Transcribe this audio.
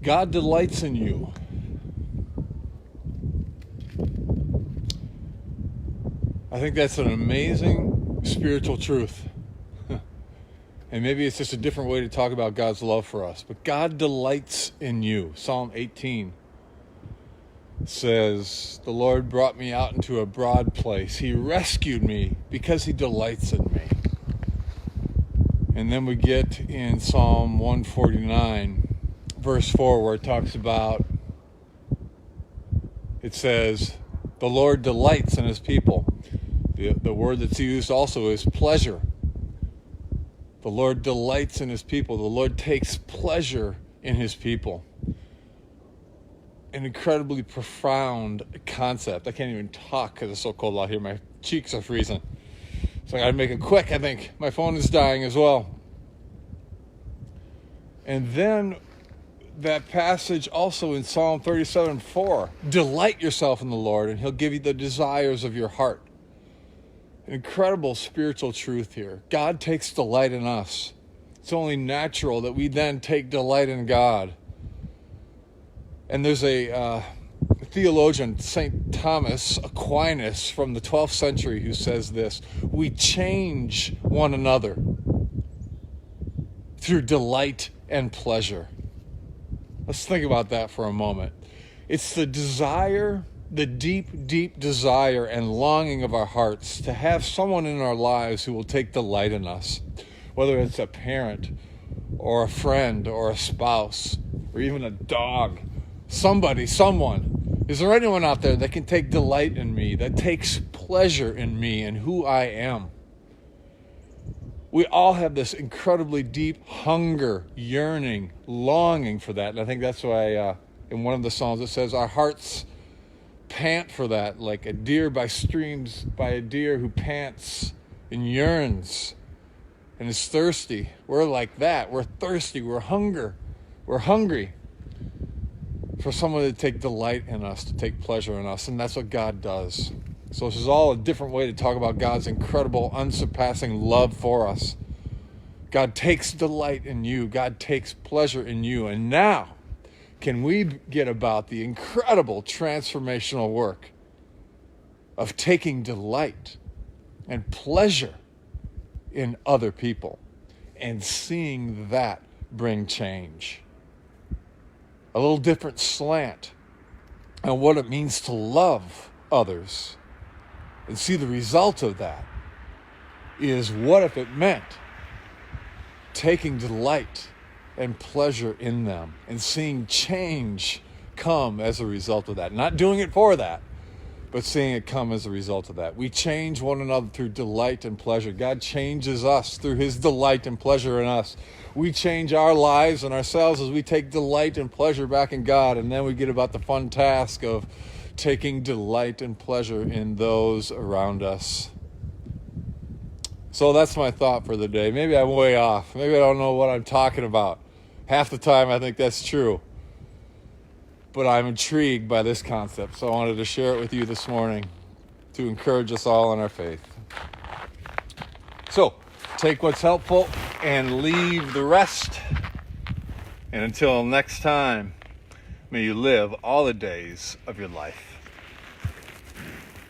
God delights in you. I think that's an amazing spiritual truth. And maybe it's just a different way to talk about God's love for us. But God delights in you. Psalm 18 says, the Lord brought me out into a broad place. He rescued me because he delights in me. And then we get in Psalm 149, verse 4, where it talks about, it says, the Lord delights in his people. The word that's used also is pleasure. The Lord delights in his people. The Lord takes pleasure in his people. An incredibly profound concept. I can't even talk because it's so cold out here. My cheeks are freezing. So I got to make it quick, I think. My phone is dying as well. And then that passage also in Psalm 37:4. Delight yourself in the Lord and he'll give you the desires of your heart. Incredible spiritual truth here. God takes delight in us. It's only natural that we then take delight in God. And there's a theologian, St. Thomas Aquinas from the 12th century, who says this: we change one another through delight and pleasure. Let's think about that for a moment. It's the desire, the deep, deep desire and longing of our hearts to have someone in our lives who will take delight in us, whether it's a parent or a friend or a spouse or even a dog, somebody, someone. Is there anyone out there that can take delight in me, that takes pleasure in me and who I am? We all have this incredibly deep hunger, yearning, longing for that. And I think that's why in one of the Psalms it says our hearts pant for that, like a deer by streams, by a deer who pants and yearns and is thirsty. We're like that. We're thirsty. We're hungry for someone to take delight in us, to take pleasure in us. And that's what God does. So this is all a different way to talk about God's incredible, unsurpassing love for us. God takes delight in you. God takes pleasure in you. And now, can we get about the incredible transformational work of taking delight and pleasure in other people and seeing that bring change? A little different slant on what it means to love others. And see, the result of that is, what if it meant taking delight and pleasure in them and seeing change come as a result of that? Not doing it for that, but seeing it come as a result of that. We change one another through delight and pleasure. God changes us through his delight and pleasure in us. We change our lives and ourselves as we take delight and pleasure back in God. And then we get about the fun task of taking delight and pleasure in those around us. So that's my thought for the day. Maybe I'm way off. Maybe I don't know what I'm talking about. Half the time I think that's true. But I'm intrigued by this concept, so I wanted to share it with you this morning to encourage us all in our faith. So, take what's helpful and leave the rest. And until next time, may you live all the days of your life.